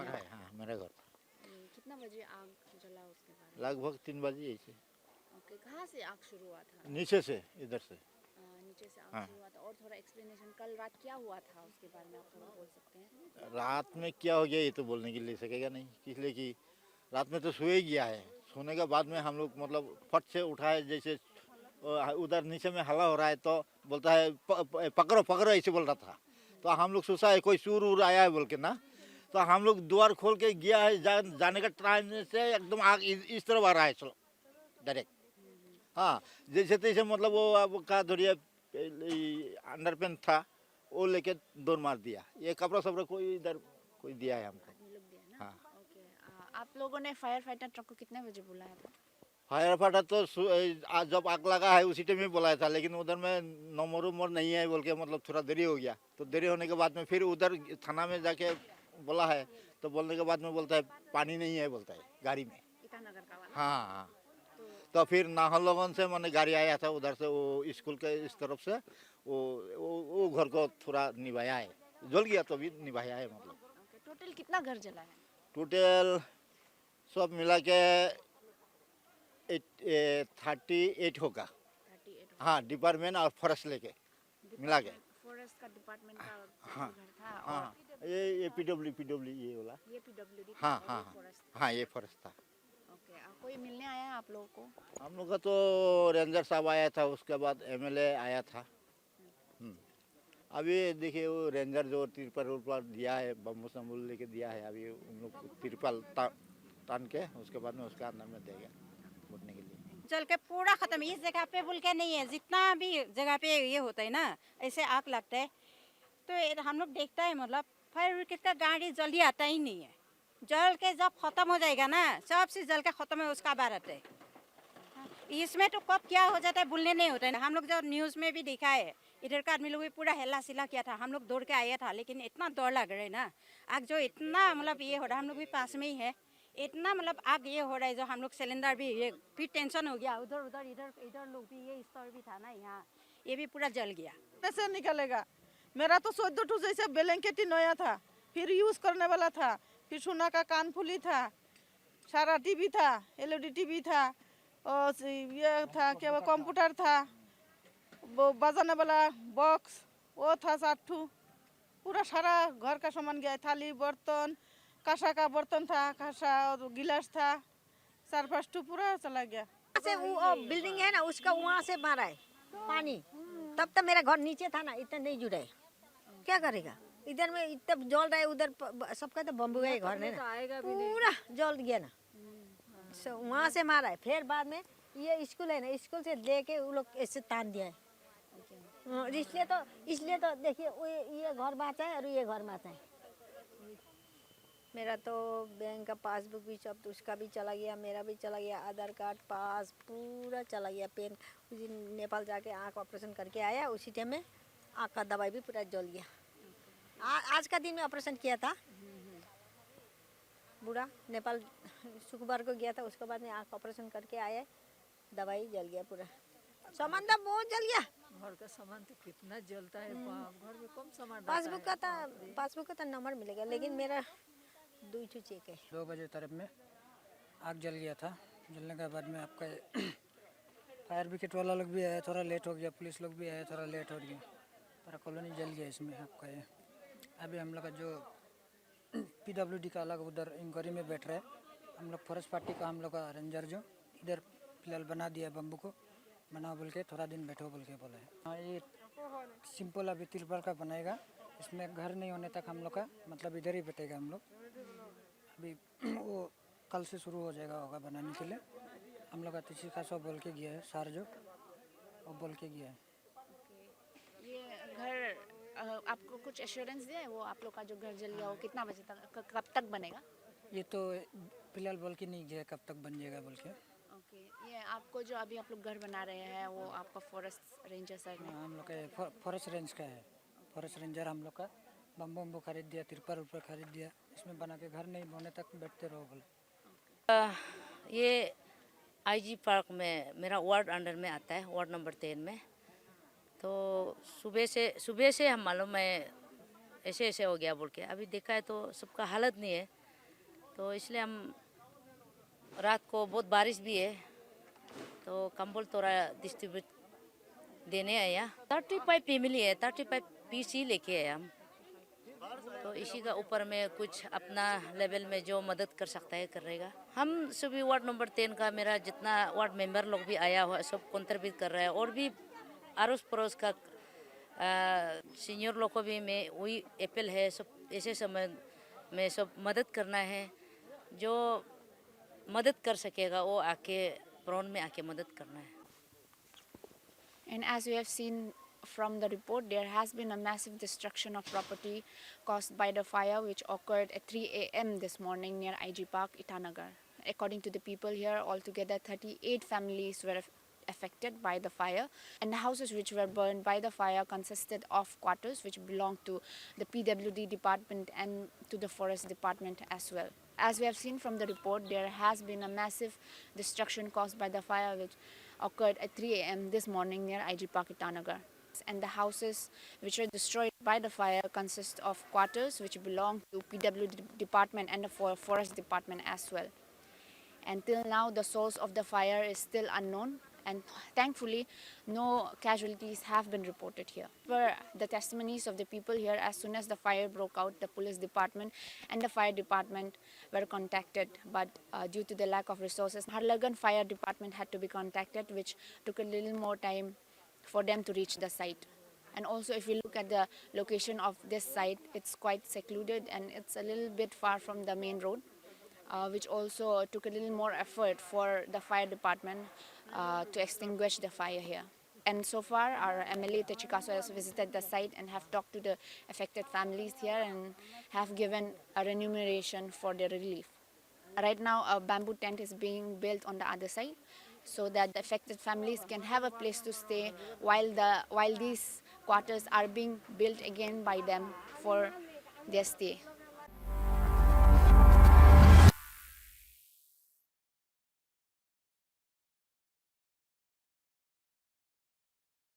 हमारा है, हाँ मेरा घर था। कितना बजे आग जला उसके बारे में? लगभग 3 बजे ऐसे। ओके, कहाँ से आग शुरू हुआ था? नीचे से, इधर से। नीचे से आग हाँ। शुरू हुआ था। और थोड़ा एक्सप्लेनेशन, कल रात क्या हुआ था उसके बारे में आप थोड़ा बोल सकते हैं? रात में क्या हो गया ये तो बोलने के लिए सकेगा नहीं, इसलिए कि रात में तो सोए गया है। सोने के बाद में हम लोग मतलब फट से उठाए, जैसे उधर नीचे में हल्ला हो रहा है तो बोलता है पकड़ो पकड़ो ऐसे बोल रहा था। तो हम लोग सोचा है कोई सूर उर आया है बोल के ना, तो हम लोग द्वार खोल के गया है, जाने का टाइम से एकदम आग इस तरफ आ रहा है डायरेक्ट। हाँ, जैसे तैसे मतलब वो अब का धोरिया अंडर पेंट था वो लेके दौड़ मार दिया। ये कपड़ा सपड़ा कोई इधर कोई दिया है हमको। आदमी लोग दिया ना? हाँ। ओके, आप लोगों ने फायर फाइटर ट्रक को कितने बजे बुलाया था? फायर फाइटर तो आज जब आग लगा है उसी टाइम में बुलाया था, लेकिन उधर में नंबर उम्र नहीं है बोल के मतलब थोड़ा देरी हो गया। तो देरी होने के बाद में फिर उधर थाना में जाके बोला है, तो बोलने के बाद में बोलता है पानी नहीं है बोलता है गाड़ी में। ईटानगर का वाला? हाँ हाँ। तो तो फिर नाहन लोगन से मैंने गाड़ी आया था उधर से, वो स्कूल के इस तरफ से वो घर को थोड़ा निभाया है, जल गया तो भी निभाया है मतलब। ओके, टोटल कितना घर जला है? टोटल सब मिला के 38 होगा। 38। हाँ, डिपार्टमेंट और फॉरेस्ट लेके मिला के। फॉरेस्ट का डिपार्टमेंट का हाँ घर था हाँ, और ये पीडब्ल्यू ये वाला। ये पीडब्ल्यूडी था हाँ और हाँ ये हाँ फॉरेस्ट। हाँ, ये फॉरेस्ट था। ओके, कोई मिलने आया है आप लोगों को? हम लोग का तो रेंजर साहब आया था, उसके बाद एमएलए आया था। अभी देखिए वो रेंजर जो तिरपाल उरपाल दिया है, बम्बू सम्बू लेके दिया है, अभी उन लोग तिरपाल तान के उसके बाद में उसका अंदर में देगा घुटने के लिए। जल के पूरा खत्म। इस जगह पे बोल के नहीं है, जितना भी जगह पे ये होता है ना ऐसे आग लगता है तो हम लोग देखता है मतलब फायर ब्रिगेड का गाड़ी जल्दी आता ही नहीं है। जल के जब खत्म हो जाएगा ना, सबसे जल के खत्म है उसका बात है। इसमें तो कब क्या हो जाता है बोलने नहीं होता है ना। हम लोग जो न्यूज़ में भी देखा है, इधर का आदमी लोग भी पूरा हेला सिला किया था, हम लोग दौड़ के आया था, लेकिन इतना डर लग रहा है ना। आग जो इतना मतलब ये हो रहा है, हम लोग भी पास में ही है, इतना मतलब आग ये हो रहा है जो हम लोग सिलेंडर भी ये फिर टेंशन हो गया। उधर उधर इधर इधर लोग भी, ये स्टोर भी था ना यहाँ, ये भी पूरा जल गया। कैसे निकलेगा? मेरा तो 14 ठू जैसे ब्लैंकेट ही नया था, फिर यूज़ करने वाला था, फिर सोना का कानफुली था, सारा टीवी था, एलईडी टीवी था, और ये था क्या वो कंप्यूटर था, वो बजाने वाला बॉक्स वो था 7 ठू। पूरा सारा घर का सामान गया, थाली बर्तन, कांसा का बर्तन था, कांसा और गिलास था, 4-5 ठू पूरा चला गया। से वो बिल्डिंग है ना उसका वहाँ से मारा है पानी। तब तक मेरा घर नीचे था ना, इतना नहीं जुड़ा है, क्या करेगा? इधर में इतना जल रहा है, उधर सबका तो बम्बू है घर में ना, पूरा जल गया ना। वहाँ से मारा है। फिर बाद में ये स्कूल है ना, स्कूल से लेके वो लोग ऐसे तान दिया है। इसलिए तो देखिए ये घर बाँचा है और ये घर बाँचा है। मेरा तो बैंक का पासबुक भी सब तो उसका भी चला गया, मेरा भी चला गया, आधार कार्ड पास पूरा चला गया। पेन उस दिन नेपाल जाके आँख ऑपरेशन करके आया, उसी टाइम में आँख का दवाई भी पूरा जल गया। आज का दिन में ऑपरेशन किया था, बूढ़ा नेपाल शुक्रवार को गया था, उसके बाद में आँख ऑपरेशन करके आया, दवाई जल गया पूरा। सामान तो बहुत जल गया। घर का सामान तो कितना जलता है, घर में कम सामान। पासबुक का तो नंबर मिलेगा, लेकिन मेरा 2 चेक है। 2 बजे तरफ में आग जल गया था। जलने के बाद में आपका फायर ब्रिगेड वाला लोग भी आया, थोड़ा लेट हो गया, पुलिस लोग भी आया, थोड़ा लेट हो गया, पूरा कॉलोनी जल गया इसमें आपका ये। अभी हम लोग का जो पीडब्ल्यूडी का अलग उधर इंक्वायरी में बैठ रहा है। हम लोग फॉरेस्ट पार्टी का हम लोग का रेंजर जो इधर फिलहाल बना दिया, बम्बू को बनाओ बोल के, थोड़ा दिन बैठो बोल के बोला है। हाँ, ये सिंपल अभी तिरपाल का बनाएगा, इसमें घर नहीं होने तक हम लोग का मतलब इधर ही बैठेगा हम लोग। अभी वो कल से शुरू हो जाएगा होगा बनाने के लिए। हम लोग का किसी का सब बोल के गया है, सार जो वो बोल के गया है। ये घर आपको कुछ एश्योरेंस दिया है? वो आप लोग का जो घर जल गया वो कितना बजे तक, कब तक बनेगा? ये तो फिलहाल बोल के नहीं गया कब तक बन जाएगा बोल के। ओके, ये आपको जो अभी आप लोग घर बना रहे हैं वो आपका फॉरेस्ट रेंजर सर ने? हम लोग का फॉरेस्ट रेंज का है, फॉरेस्ट रेंजर हम लोग का बम्बू वम्बू खरीद दिया, तिरपाल उरपाल खरीद दिया, इसमें बना के घर नहीं होने तक बैठते रहो बोले। ये आईजी पार्क में मेरा वार्ड अंडर में आता है, वार्ड नंबर 13 में। तो सुबह से हम मालूम है ऐसे ऐसे हो गया बोल के, अभी देखा है तो सबका हालत नहीं है। तो इसलिए हम रात को बहुत बारिश भी है तो कंबल थोड़ा डिस्ट्रीब्यूट देने आया। 35 फैमिली है, 35 पीस ही लेके आए हम। तो इसी का ऊपर में कुछ अपना लेवल में जो मदद कर सकता है करेगा। हम सभी वार्ड नंबर 10 का मेरा जितना वार्ड मेंबर लोग भी आया हुआ सब कंट्रीब्यूट कर रहा है और भी अड़ोस पड़ोस का सीनियर लोग को भी मैं वही अपील है सब ऐसे समय में सब मदद करना है। जो मदद कर सकेगा वो आके ग्राउंड में आके मदद करना है। And as we have seen from the report, there has been a massive destruction of property caused by the fire which occurred at 3 a.m. this morning near IG Park Itanagar. According to the people here, altogether 38 families were affected by the fire, and the houses which were burned by the fire consisted of quarters which belonged to the PWD department and to the forest department as well. As we have seen from the report, there has been a massive destruction caused by the fire which occurred at 3 a.m. this morning near IG Park Itanagar. And the houses which were destroyed by the fire consist of quarters which belong to PWD department and the forest department as well. Until now, the source of the fire is still unknown, and thankfully, no casualties have been reported here. Per the testimonies of the people here, as soon as the fire broke out, the police department and the fire department were contacted, but due to the lack of resources, Harlagan Fire Department had to be contacted, which took a little more time for them to reach the site. And also, if you look at the location of this site, it's quite secluded and it's a little bit far from the main road. Which also took a little more effort for the fire department to extinguish the fire here. And so far, our MLA Techikaso has visited the site and have talked to the affected families here and have given a remuneration for their relief. Right now, a bamboo tent is being built on the other side so that the affected families can have a place to stay while these quarters are being built again by them for their stay.